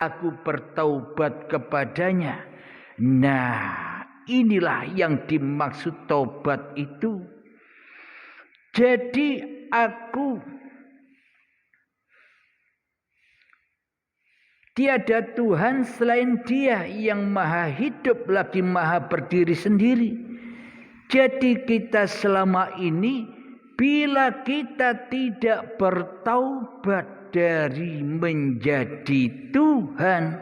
aku bertaubat kepadanya. Nah, inilah yang dimaksud taubat itu. Jadi tiada Tuhan selain Dia yang maha hidup lagi maha berdiri sendiri. Jadi kita selama ini bila kita tidak bertaubat dari menjadi Tuhan,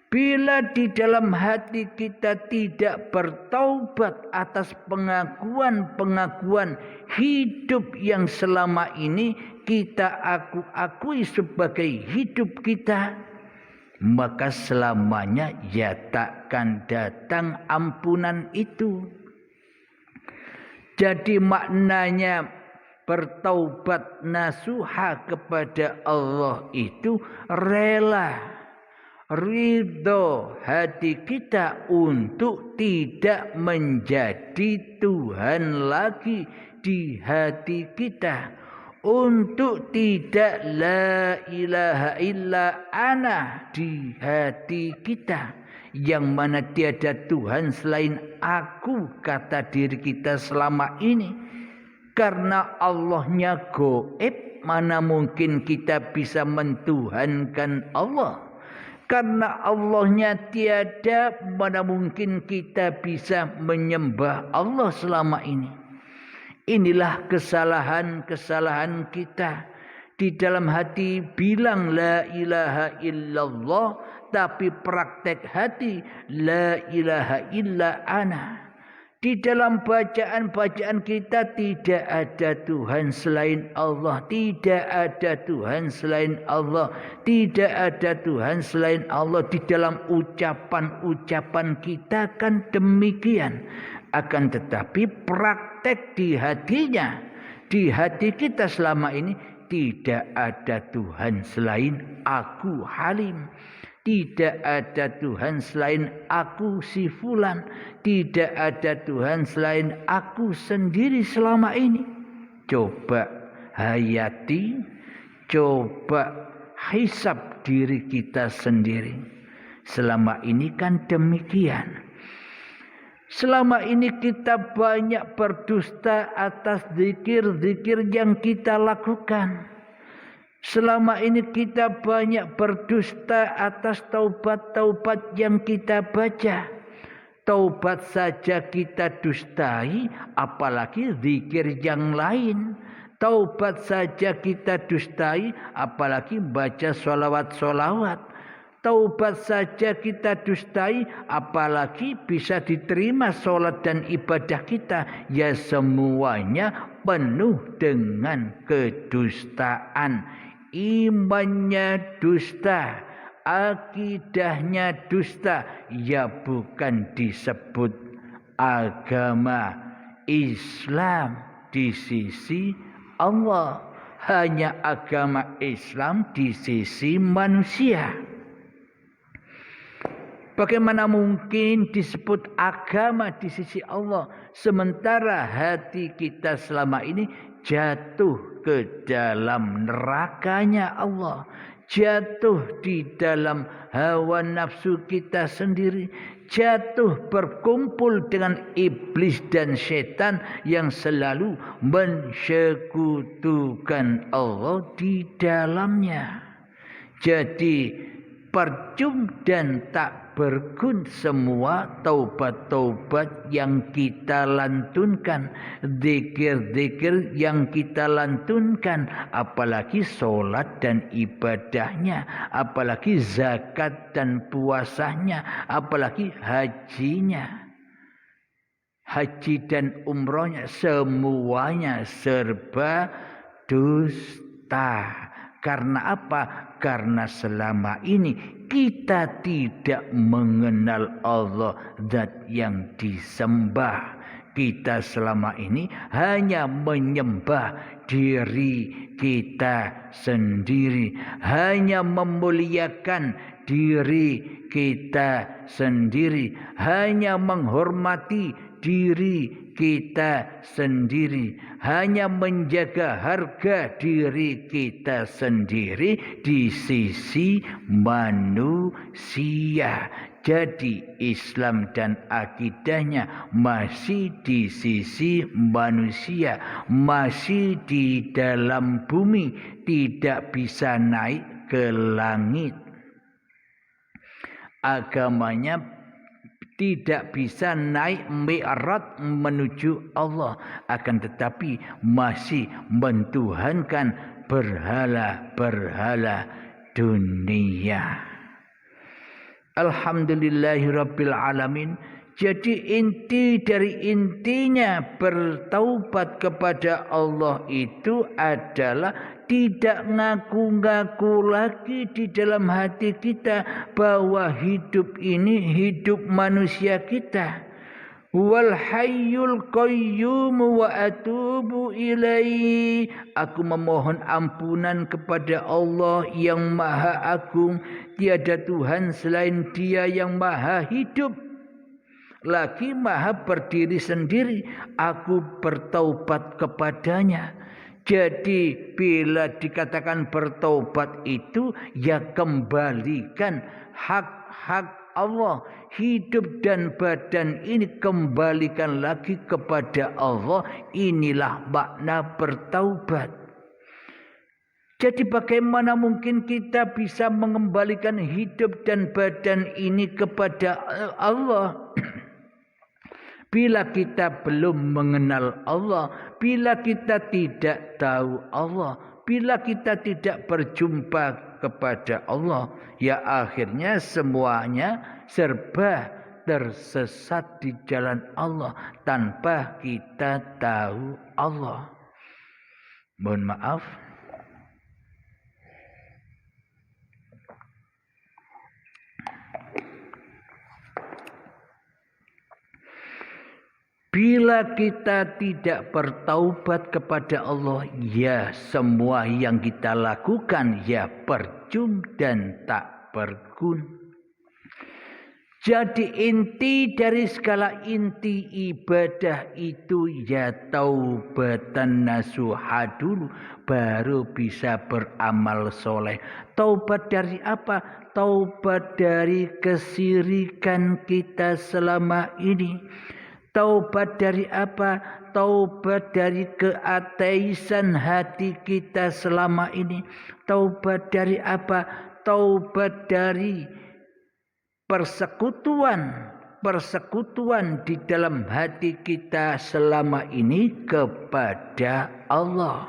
bila di dalam hati kita tidak bertaubat atas pengakuan-pengakuan hidup yang selama ini kita akui sebagai hidup kita, maka selamanya ya takkan datang ampunan itu. Jadi maknanya bertaubat nasuha kepada Allah itu rela, ridho hati kita untuk tidak menjadi Tuhan lagi di hati kita, untuk tidak la ilaha illa ana di hati kita, yang mana tiada Tuhan selain aku kata diri kita selama ini. Karena Allahnya goib, mana mungkin kita bisa mentuhankan Allah. Karena Allahnya tiada, mana mungkin kita bisa menyembah Allah selama ini. Inilah kesalahan-kesalahan kita. Di dalam hati bilang la ilaha illallah, tapi praktek hati la ilaha illa ana. Di dalam bacaan-bacaan kita tidak ada Tuhan selain Allah, tidak ada Tuhan selain Allah, tidak ada Tuhan selain Allah. Di dalam ucapan-ucapan kita kan demikian. Akan tetapi praktek di hatinya, di hati kita selama ini tidak ada Tuhan selain aku Halim. Tidak ada Tuhan selain aku si fulan. Tidak ada Tuhan selain aku sendiri selama ini. Coba hayati, coba hisab diri kita sendiri. Selama ini kan demikian. Selama ini kita banyak berdusta atas zikir-zikir yang kita lakukan. Selama ini kita banyak berdusta atas taubat-taubat yang kita baca. Taubat saja kita dustai, apalagi zikir yang lain. Taubat saja kita dustai, apalagi baca sholawat-sholawat. Taubat saja kita dustai, apalagi bisa diterima sholat dan ibadah kita. Ya semuanya penuh dengan kedustaan. Imannya dusta, akidahnya dusta, ya bukan disebut agama Islam di sisi Allah, hanya agama Islam di sisi manusia. Bagaimana mungkin disebut agama di sisi Allah, sementara hati kita selama ini jatuh ke dalam nerakanya Allah, jatuh di dalam hawa nafsu kita sendiri, jatuh berkumpul dengan iblis dan setan yang selalu mensekutukan Allah di dalamnya. Jadi percuma dan tak berguna semua taubat-taubat yang kita lantunkan, zikir-zikir yang kita lantunkan, apalagi sholat dan ibadahnya, apalagi zakat dan puasanya, apalagi hajinya. Haji dan umrohnya semuanya serba dusta. Karena apa? Karena selama ini kita tidak mengenal Allah, zat yang disembah. Kita selama ini hanya menyembah diri kita sendiri, hanya memuliakan diri kita sendiri, hanya menghormati diri kita sendiri, hanya menjaga harga diri kita sendiri di sisi manusia. Jadi Islam dan akidahnya masih di sisi manusia, masih di dalam bumi, tidak bisa naik ke langit. Agamanya tidak bisa naik mi'raj menuju Allah, akan tetapi masih mentuhankan berhala-berhala dunia. Alhamdulillahirabbil alamin. Jadi inti dari intinya bertaubat kepada Allah itu adalah tidak ngaku-ngaku lagi di dalam hati kita bahwa hidup ini hidup manusia kita. Wal hayyul qayyum wa atubu ilaihi. Aku memohon ampunan kepada Allah yang Maha Agung. Tiada Tuhan selain Dia yang Maha Hidup, lagi Maha berdiri sendiri. Aku bertaubat kepadanya. Jadi bila dikatakan bertaubat itu, ya kembalikan hak-hak Allah. Hidup dan badan ini kembalikan lagi kepada Allah. Inilah makna bertaubat. Jadi bagaimana mungkin kita bisa mengembalikan hidup dan badan ini kepada Allah bila kita belum mengenal Allah, bila kita tidak tahu Allah, bila kita tidak berjumpa kepada Allah, ya akhirnya semuanya serba tersesat di jalan Allah tanpa kita tahu Allah. Mohon maaf. Bila kita tidak bertaubat kepada Allah, ya semua yang kita lakukan ya percuma dan tak berguna. Jadi inti dari segala inti ibadah itu ya taubatan nasuha dulu, baru bisa beramal soleh. Taubat dari apa? Taubat dari kesirikan kita selama ini. Taubat dari apa? Taubat dari keateisan hati kita selama ini. Taubat dari apa? Taubat dari persekutuan di dalam hati kita selama ini kepada Allah.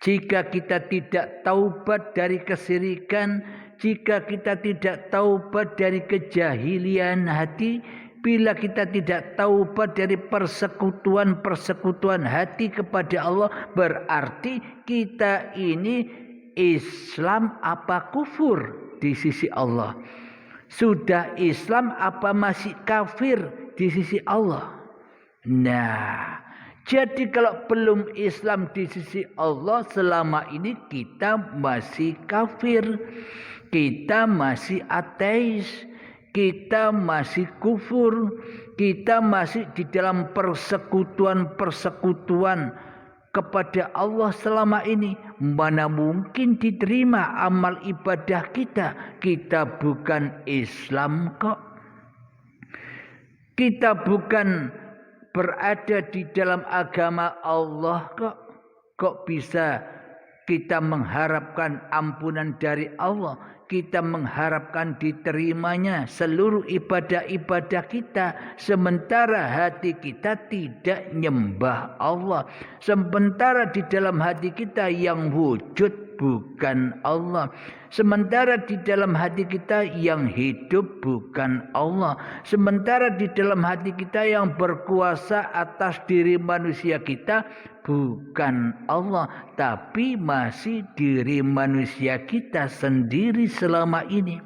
Jika kita tidak taubat dari kesirikan, jika kita tidak taubat dari kejahilian hati, bila kita tidak taubat dari persekutuan hati kepada Allah, berarti kita ini Islam apa kufur di sisi Allah. Sudah Islam apa masih kafir di sisi Allah. Nah, jadi kalau belum Islam di sisi Allah, selama ini kita masih kafir, kita masih ateis, kita masih kufur, kita masih di dalam persekutuan kepada Allah selama ini. Mana mungkin diterima amal ibadah kita? Kita bukan Islam kok. Kita bukan berada di dalam agama Allah kok. Kok bisa kita mengharapkan ampunan dari Allah? Kita mengharapkan diterimanya seluruh ibadah-ibadah kita, sementara hati kita tidak nyembah Allah, sementara di dalam hati kita yang wujud bukan Allah, sementara di dalam hati kita yang hidup bukan Allah, sementara di dalam hati kita yang berkuasa atas diri manusia kita bukan Allah, tapi masih diri manusia kita sendiri selama ini.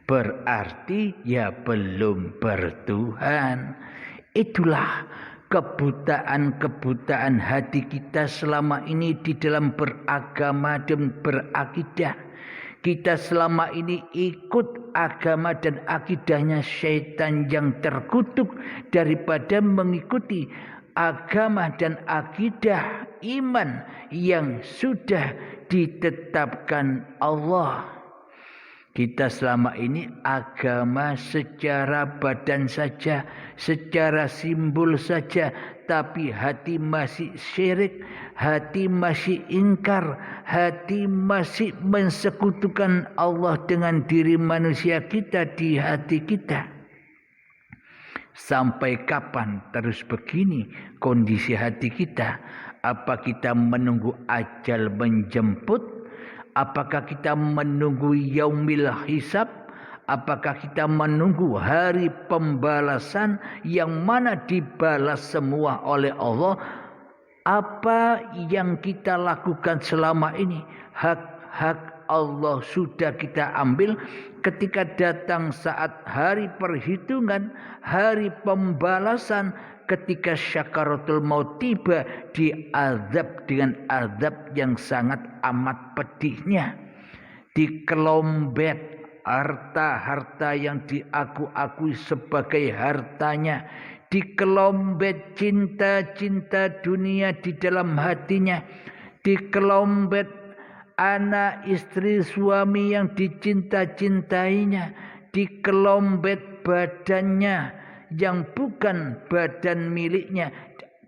Berarti ya belum bertuhan. Itulah kebutaan hati kita selama ini di dalam beragama dan berakidah. Kita selama ini ikut agama dan akidahnya syaitan yang terkutuk daripada mengikuti agama dan akidah iman yang sudah ditetapkan Allah. Kita selama ini agama secara badan saja, secara simbol saja, tapi hati masih syirik, hati masih ingkar, hati masih mensekutukan Allah dengan diri manusia kita di hati kita. Sampai kapan terus begini kondisi hati kita? Apa kita menunggu ajal menjemput? Apakah kita menunggu yaumil hisab? Apakah kita menunggu hari pembalasan yang mana dibalas semua oleh Allah? Apa yang kita lakukan selama ini, hak-hak Allah sudah kita ambil. Ketika datang saat hari perhitungan, hari pembalasan, ketika syakaratul maut tiba, diazab dengan azab yang sangat amat pedihnya. Dikelombet harta-harta yang diaku-akui sebagai hartanya, dikelombet cinta-cinta dunia di dalam hatinya, dikelombet anak istri suami yang dicinta-cintainya, dikelombet badannya yang bukan badan miliknya,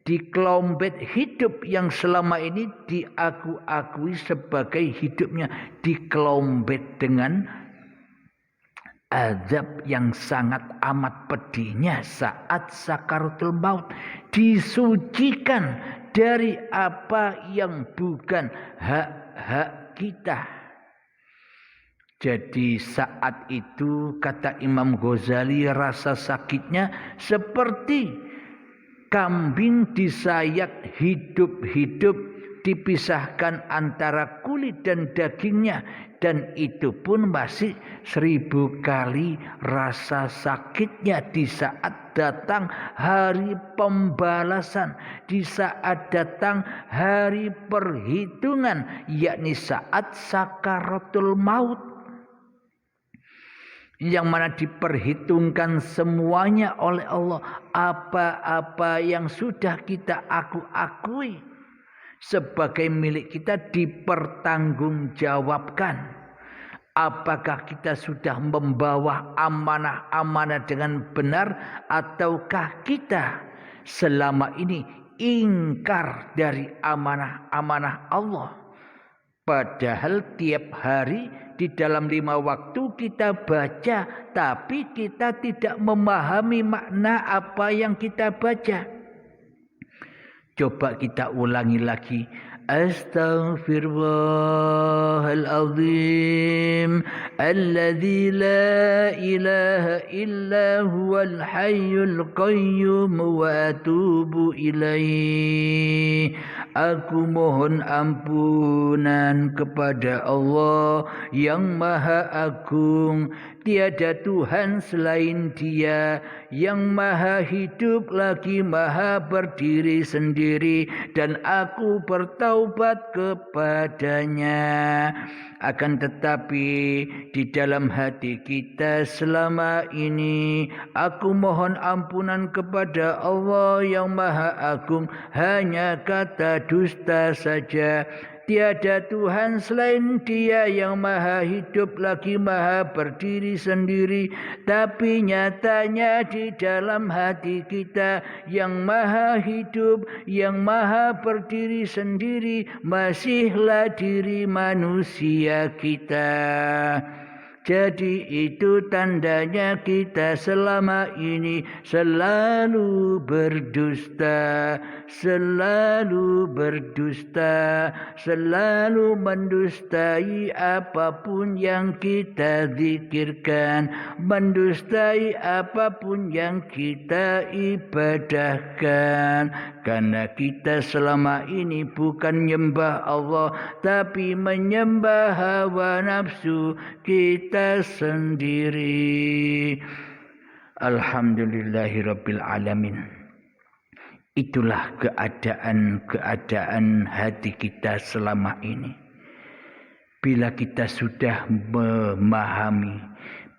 dikelombet hidup yang selama ini diaku-akui sebagai hidupnya, dikelombet dengan azab yang sangat amat pedihnya saat sakaratul maut. Disucikan dari apa yang bukan hak-hak kita. Jadi saat itu kata Imam Ghazali, rasa sakitnya seperti kambing disayak hidup-hidup, dipisahkan antara kulit dan dagingnya, dan itu pun masih 1000 kali rasa sakitnya di saat datang hari pembalasan, di saat datang hari perhitungan, yakni saat sakaratul maut, yang mana diperhitungkan semuanya oleh Allah. Apa-apa yang sudah kita akui sebagai milik kita dipertanggungjawabkan. Apakah kita sudah membawa amanah-amanah dengan benar, ataukah kita selama ini ingkar dari amanah-amanah Allah? Padahal tiap hari di dalam 5 waktu kita baca, tapi kita tidak memahami makna apa yang kita baca. Coba kita ulangi lagi. Astaghfirullahalazim alladzi la ilaha illa huwal hayyul qayyum wa atubu ilaihi. Aku mohon ampunan kepada Allah yang Maha Agung, tiada Tuhan selain Dia, yang Maha Hidup lagi Maha berdiri sendiri, dan aku bertaubat kepadanya. Akan tetapi di dalam hati kita selama ini, aku mohon ampunan kepada Allah yang Maha Agung, hanya kata dusta saja. Tiada Tuhan selain Dia yang Maha Hidup lagi Maha berdiri sendiri, tapi nyatanya di dalam hati kita yang Maha Hidup, yang Maha berdiri sendiri, masihlah diri manusia kita. Jadi itu tandanya kita selama ini selalu berdusta, selalu berdusta, selalu mendustai apapun yang kita zikirkan, mendustai apapun yang kita ibadahkan. Karena kita selama ini bukan menyembah Allah, tapi menyembah hawa nafsu kita sendiri. Alhamdulillahirabbil alamin. Itulah keadaan hati kita selama ini. Bila kita sudah memahami,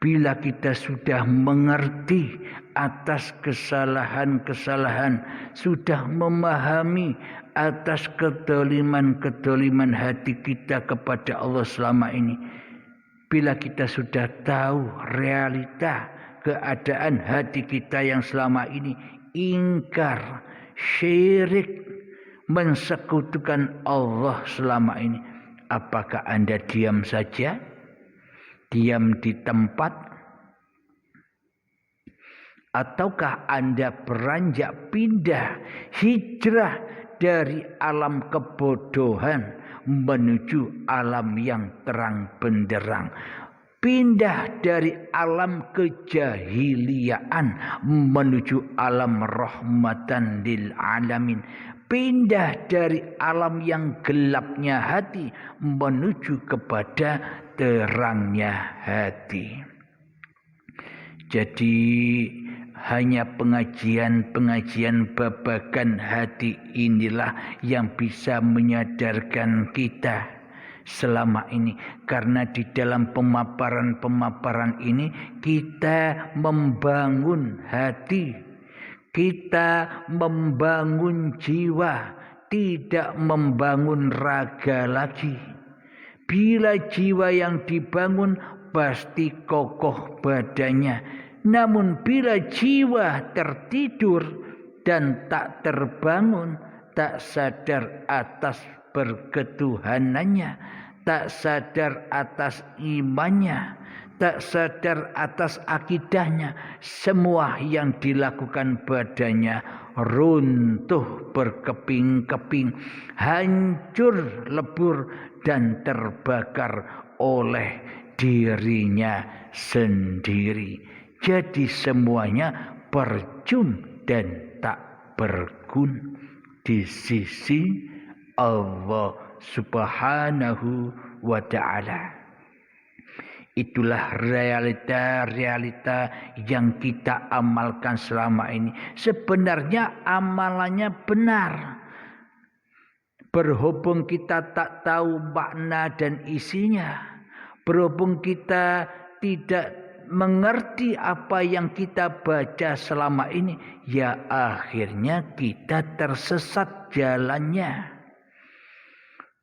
bila kita sudah mengerti atas kesalahan-kesalahan, sudah memahami atas kedoliman-kedoliman hati kita kepada Allah selama ini, bila kita sudah tahu realita keadaan hati kita yang selama ini ingkar, syirik, mensekutukan Allah selama ini, apakah Anda diam saja? Diam di tempat? Ataukah Anda beranjak pindah, hijrah dari alam kebodohan menuju alam yang terang benderang? Pindah dari alam kejahiliaan menuju alam rahmatan lil alamin. Pindah dari alam yang gelapnya hati menuju kepada terangnya hati. Jadi hanya pengajian-pengajian babagan hati inilah yang bisa menyadarkan kita selama ini, karena di dalam pemaparan-pemaparan ini kita membangun hati, kita membangun jiwa, tidak membangun raga lagi. Bila jiwa yang dibangun pasti kokoh badannya, namun bila jiwa tertidur dan tak terbangun, tak sadar atas berketuhanannya, tak sadar atas imannya, tak sadar atas akidahnya, semua yang dilakukan badannya runtuh berkeping-keping, hancur lebur dan terbakar oleh dirinya sendiri. Jadi semuanya percuma dan tak berguna di sisi Allah Subhanahu wa ta'ala. Itulah realita-realita yang kita amalkan selama ini. Sebenarnya amalannya benar. Berhubung kita tak tahu makna dan isinya, berhubung kita tidak mengerti apa yang kita baca selama ini, ya akhirnya kita tersesat jalannya.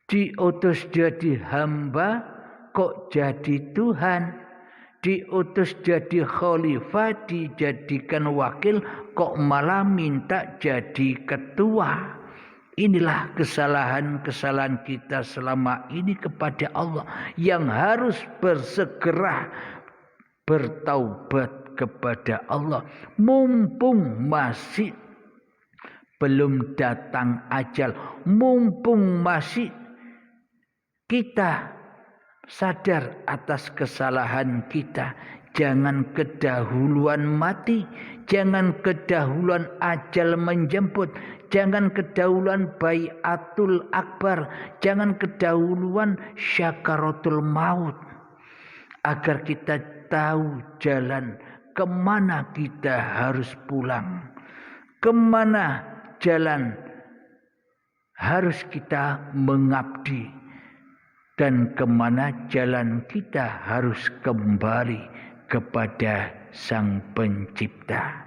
Diutus jadi hamba kok jadi Tuhan, diutus jadi khalifah, dijadikan wakil kok malah minta jadi ketua. Inilah kesalahan-kesalahan kita selama ini kepada Allah, yang harus bersegera bertaubat kepada Allah mumpung masih belum datang ajal, mumpung masih kita sadar atas kesalahan kita. Jangan kedahuluan mati, jangan kedahuluan ajal menjemput, jangan kedahuluan baiatul akbar, jangan kedahuluan syakaratul maut, agar kita tahu jalan kemana kita harus pulang, kemana jalan harus kita mengabdi, dan kemana jalan kita harus kembali kepada Sang Pencipta.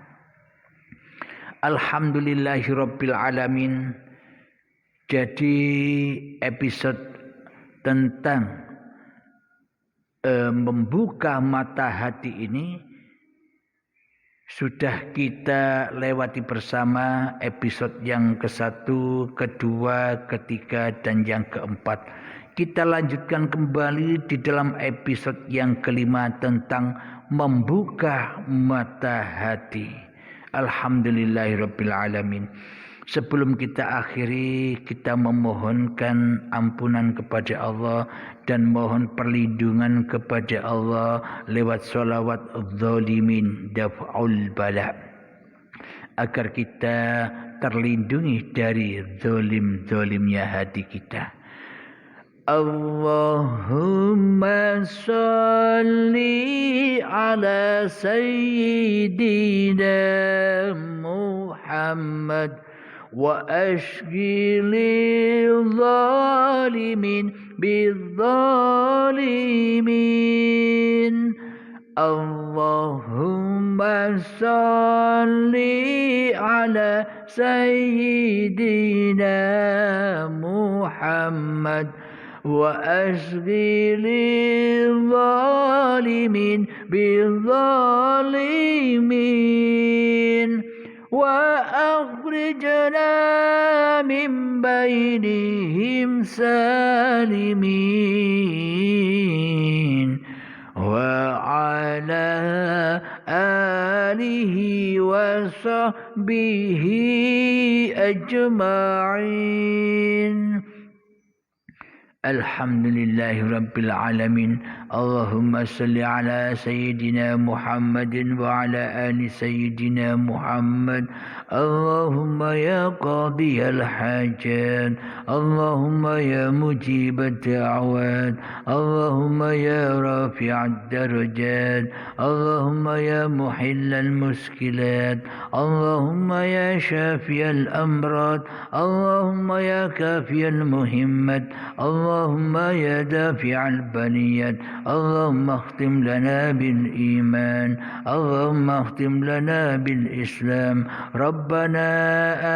Alhamdulillahirabbil alamin. Jadi episode tentang membuka mata hati ini sudah kita lewati bersama, episode yang ke-1, kedua, ketiga, dan yang keempat. Kita lanjutkan kembali di dalam episode yang ke-5 tentang membuka mata hati. Alhamdulillahirabbil alamin. Sebelum kita akhiri, kita memohonkan ampunan kepada Allah dan mohon perlindungan kepada Allah lewat sholawat zalimin daf'ul bala, agar kita terlindungi dari zalim-zalimnya hati kita. Allahumma salli ala sayyidina Muhammad wa ashghilil zalimin بالظالمين اللهم صل على سيدنا محمد وأشغل الظالمين بالظالمين وأخرجنا من بينهم سالمين وعلى آله وصحبه أجمعين الحمد لله رب العالمين اللهم صل على سيدنا محمد وعلى آل سيدنا محمد اللهم يا قاضي الحاجات اللهم يا مجيب الدعوات اللهم يا رافع الدرجات اللهم يا محل المشكلات اللهم يا شافي الأمراض اللهم يا كافي المهمات اللهم يا دافع البليات اللهم اختم لنا بالإيمان اللهم اختم لنا بالإسلام ربنا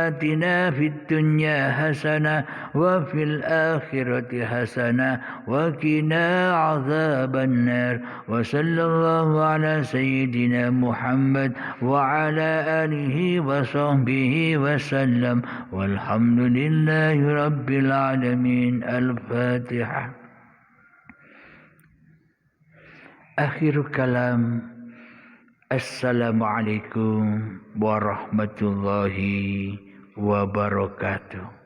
آتنا في الدنيا حسنة وفي الآخرة حسنة وقنا عذاب النار وصلى الله على سيدنا محمد وعلى آله وصحبه وسلم والحمد لله رب العالمين الفاتحة آخر كلام Assalamualaikum warahmatullahi wabarakatuh.